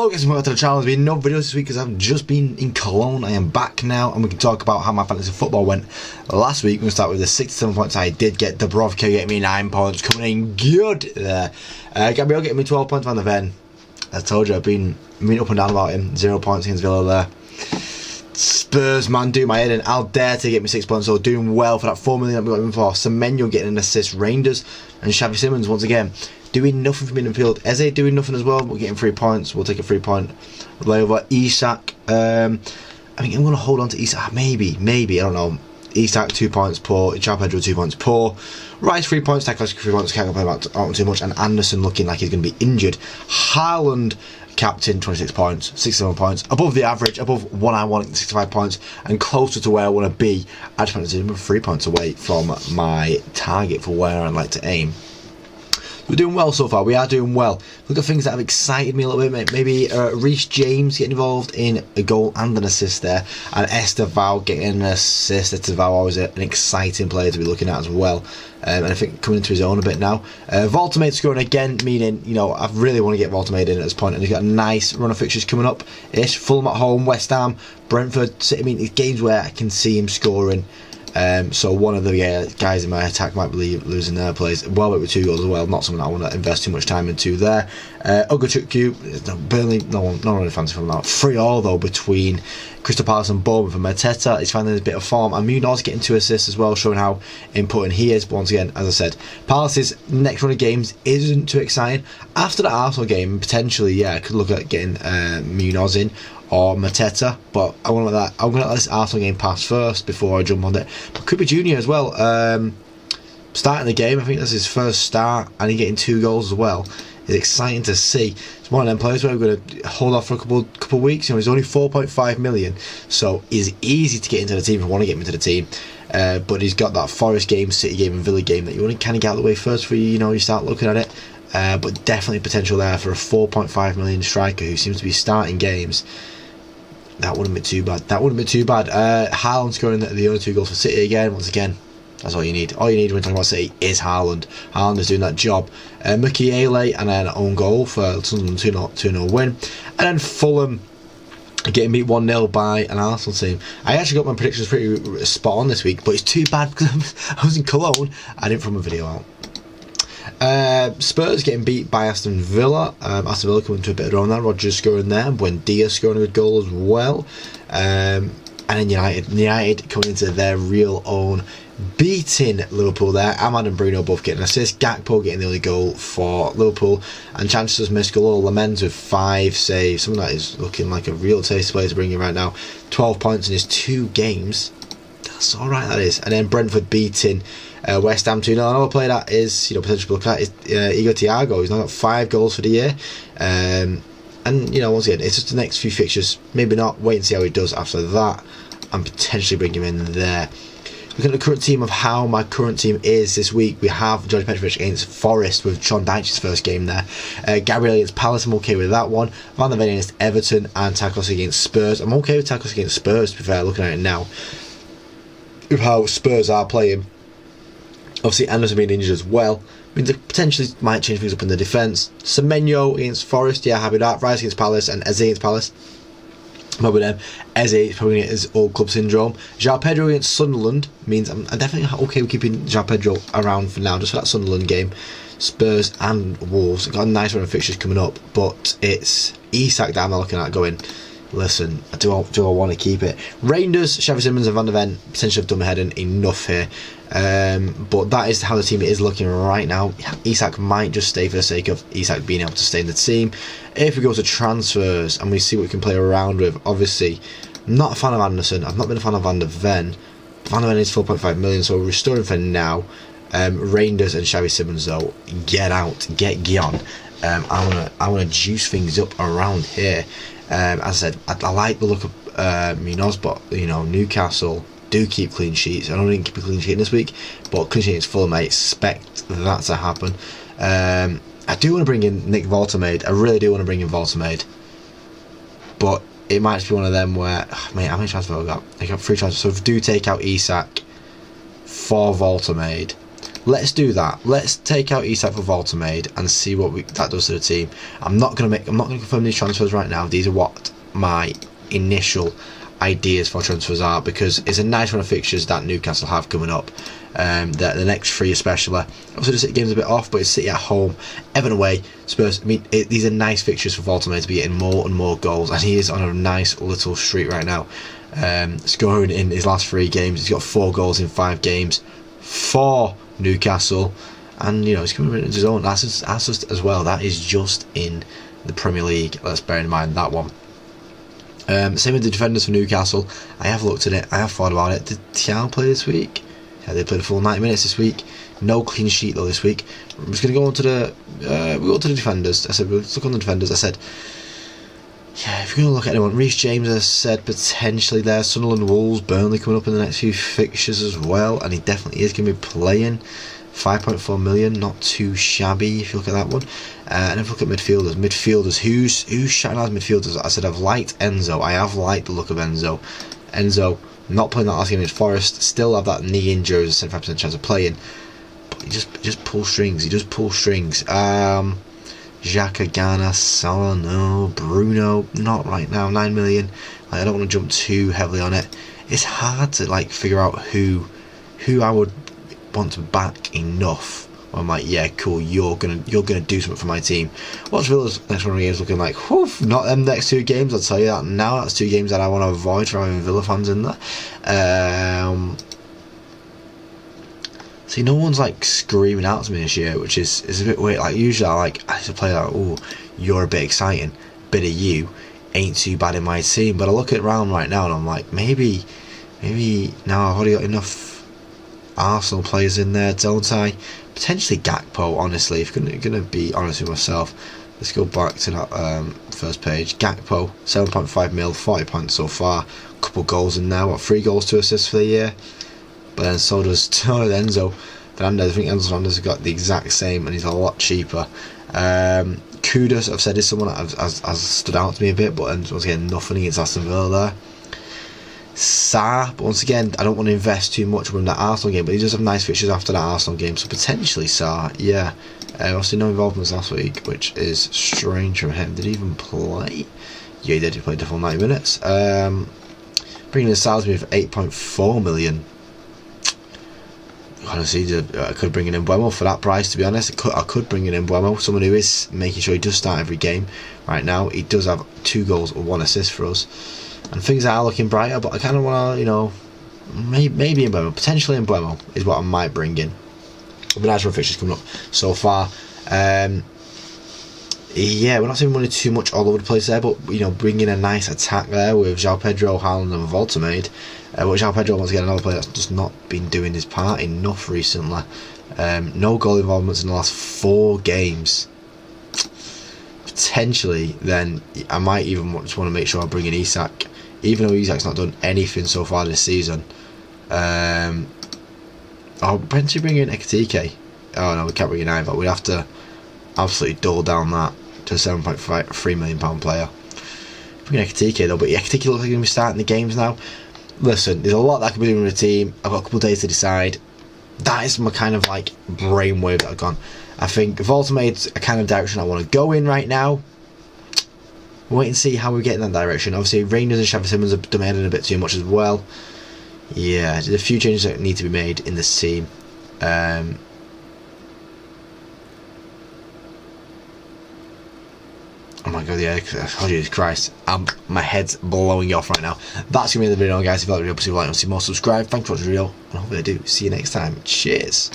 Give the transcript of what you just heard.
Hello guys, welcome to the channel. There's been no videos this week because I've just been in Cologne. I am back now and we can talk about how my fantasy football went last week. We're going to start with the 67 points I did get. Dubrovka getting me 9 points, coming in good there. Gabriel getting me 12 points, Van der Ven. I told you, I've been up and down about him. 0 points against Villa there. Spurs, man, do my head in. Alderte to get me 6 points, so doing well for that 4 million that we got him for. Semenyo getting an assist. Rangers and Xavi Simons once again doing nothing for me in the field. Eze doing nothing as well. We're getting 3 points. We'll take a 3 point layover. Isak. I mean, I'm going to hold on to Isak. Maybe. I don't know. Isak 2 points poor. João Pedro 2 points poor. Rice 3 points. Takos 3 points. Can't complain about too much. And Anderson looking like he's going to be injured. Haaland captain 26 points, 67 points, above the average, above what I want, 65 points, and closer to where I want to be. I just wanted to 3 points away from my target for where I'd like to aim. We're doing well so far. We are doing well. Look at things that have excited me a little bit. Maybe Reece James getting involved in a goal and an assist there, and Estevao getting an assist. Estevao always an exciting player to be looking at as well. And I think coming into his own a bit now. Voltemade scoring again, meaning, you know, I really want to get Voltemade in at this point, and he's got a nice run of fixtures coming up ish. Fulham at home, West Ham, Brentford, City. I mean, it's games where I can see him scoring. So one of the guys in my attack might be losing their place. Welbeck with 2 goals as well, not something I want to invest too much time into there. Ugochukwu, Burnley, no one really fancy from that. 3-3 though between Crystal Palace and Bournemouth, and Mateta is finding a bit of form, and Munoz getting 2 assists as well, showing how important he is. But once again, as I said, Palace's next run of games isn't too exciting. After the Arsenal game, potentially, I could look at getting Munoz in or Mateta, but I want to let that. I'm going to let this Arsenal game pass first before I jump on it. But Cooper Jr. as well, starting the game. I think that's his first start, and he's getting 2 goals as well. It's exciting to see. It's one of them players where we're going to hold off for a couple of weeks. You know, he's only 4.5 million, so it's easy to get into the team if you want to get him into the team. But he's got that Forest game, City game, and Villa game that you want to kind of get out of the way first before you start looking at it. But definitely potential there for a 4.5 million striker who seems to be starting games. That wouldn't be too bad. Haaland scoring the only 2 goals for City again. Once again, that's all you need. All you need when talking about City is Haaland. Haaland is doing that job. Mukiele and then an own goal for Sunderland 2-0 win. And then Fulham getting beat 1-0 by an Arsenal team. I actually got my predictions pretty spot on this week, but it's too bad because I was in Cologne. I didn't throw my video out. Spurs getting beat by Aston Villa. Aston Villa coming to a bit of a run there. Rodgers scoring there. Buendia scoring a good goal as well. And then United coming into their real own, beating Liverpool there. Ahmad and Bruno both getting assists. Gakpo getting the only goal for Liverpool. And Chance's missed goal. Lamens with 5 saves. Something that is looking like a real taste player to bring in right now. 12 points in his 2 games. That's alright, that is. And then Brentford beating West Ham 2-0. Another player that is, potential to look at is Igor Thiago. He's now got 5 goals for the year. And, once again, it's just the next few fixtures. Maybe not. Wait and see how he does after that. And potentially bring him in there. Looking at the current team of how my current team is this week, we have George Petrovic against Forest with Sean Dyche's first game there. Gabriel against Palace, I'm okay with that one. Van der Ven against Everton, and Takos against Spurs. I'm okay with Takos against Spurs, to be fair, looking at it now. With how Spurs are playing. Obviously, Anderson being injured as well means they potentially might change things up in the defence. Semenyo against Forest, happy with that. Rice against Palace and Eze against Palace. But with them, Eze is probably getting his old club syndrome. João Pedro against Sunderland means I'm definitely okay with keeping João Pedro around for now, just for that Sunderland game. Spurs and Wolves got a nice run of fixtures coming up, but it's Isak that I'm looking at going, listen, do I want to keep it? Rangers, Xavi Simons and Van der Ven potentially have done my head in enough here. But that is how the team is looking right now. Isak might just stay for the sake of Isak being able to stay in the team. If we go to transfers and we see what we can play around with, obviously, I'm not a fan of Anderson. I've not been a fan of Van der Ven. Van der Ven is 4.5 million, so we're restoring for now. Rangers and Xavi Simons though, get out, get gone. I wanna juice things up around here. As I said, I like the look of Munoz, but Newcastle do keep clean sheets. I don't think keep a clean sheet this week, but clean sheet is full. I expect that to happen. I do want to bring in Nick Voltemade. I really do want to bring in Voltemade, but it might just be one of them where, mate, how many transfers have I got? I got 3 transfers. So if I do take out Isak for Voltemade, Let's do that. Let's take out Isak for Voltamade and see what that does to the team. I'm not gonna confirm these transfers right now. These are what my initial ideas for transfers are, because it's a nice run of fixtures that Newcastle have coming up. The next 3 especially. Obviously the City game's a bit off, but it's City at home, Everton away, Spurs. I mean, these are nice fixtures for Voltamade to be getting more and more goals, and he is on a nice little streak right now. Scoring in his last 3 games. He's got 4 goals in 5 games for Newcastle, and you know, he's coming into his own. That's just as well. That is just in the Premier League. Let's bear in mind that one. Same with the defenders for Newcastle. I have looked at it. I have thought about it. Did Thiago play this week? Yeah, they played a full 90 minutes this week. No clean sheet though this week. I'm just going to go on to the defenders. I said, we'll look on the defenders. I said, yeah, if you're going to look at anyone, Reece James, I said potentially there. Sunderland, Wolves, Burnley coming up in the next few fixtures as well, and he definitely is going to be playing. 5.4 million, not too shabby if you look at that one. And if you look at midfielders, who's shouting out midfielders? I said I've liked Enzo. I have liked the look of Enzo. Enzo not playing that last game against Forest, still have that knee injury, 75% chance of playing, but he just pulls strings. He does pull strings. Xhaka, Ghana, Salah, no. Bruno, not right now. 9 million. I don't want to jump too heavily on it. It's hard to like figure out who I would want to back enough. I'm like, yeah, cool. You're gonna do something for my team. What's Villa's next one of games looking like? Whew, not them next 2 games. I'll tell you that now. That's 2 games that I want to avoid for having Villa fans in there. See, no one's like screaming out to me this year, which is a bit weird. Like usually I used to play like, oh, you're a bit exciting, bit of you ain't too bad in my team. But I look at around right now and I'm like, maybe now I've already got enough Arsenal players in there, don't I? Potentially Gakpo, honestly, if I'm gonna be honest with myself. Let's go back to that first page. Gakpo, 7.5 mil, 40 points so far. Couple goals in there. 3 goals, 2 assists for the year. But then so does Enzo Fernandez. I think Enzo Fernandez has got the exact same, and he's a lot cheaper. Kudus, I've said, is someone that has stood out to me a bit, but once again, nothing against Aston Villa there. Sarr, but once again, I don't want to invest too much from that Arsenal game, but he does have nice fixtures after that Arsenal game, so potentially Sarr, yeah. Obviously no involvements last week, which is strange from him. Did he even play? Yeah, he did. He played the full 90 minutes. Bringing in Salisbury for 8.4 million. Honestly, I could bring in Mbeumo for that price, to be honest. I could bring in Mbeumo, someone who is making sure he does start every game right now. He does have 2 goals or 1 assist for us. And things are looking brighter, but I kind of want to, you know, maybe Mbeumo, potentially Mbeumo is what I might bring in. But nice run fixtures coming up so far. Yeah, we're not saving money too much all over the place there, but you know, bringing a nice attack there with João Pedro, Haaland, and Voltamade. But João Pedro, once again, another player that's just not been doing his part enough recently. No goal involvements in the last 4 games. Potentially, then I might even just want to make sure I bring in Isak, even though Isak's not done anything so far this season. I'll potentially bring in Ekitike. Oh no, we can't bring in either. We'd have to absolutely dull down that to a £7.3 million player. Bring in Ekitike though, but Ekitike looks like he's going to be starting the games now. Listen, there's a lot that I could be doing with the team. I've got a couple of days to decide. That is my kind of like brainwave that I've gone. I think Voltamade's a kind of direction I want to go in right now. Wait and see how we get in that direction. Obviously, Rangers and Xavi Simons have demanded a bit too much as well. Yeah, there's a few changes that need to be made in this team. Oh my god, yeah, oh Jesus Christ, my head's blowing off right now. That's going to be the video, guys. If you like the video, please like and see more, subscribe. Thanks for watching the video, and hopefully I do see you next time. Cheers.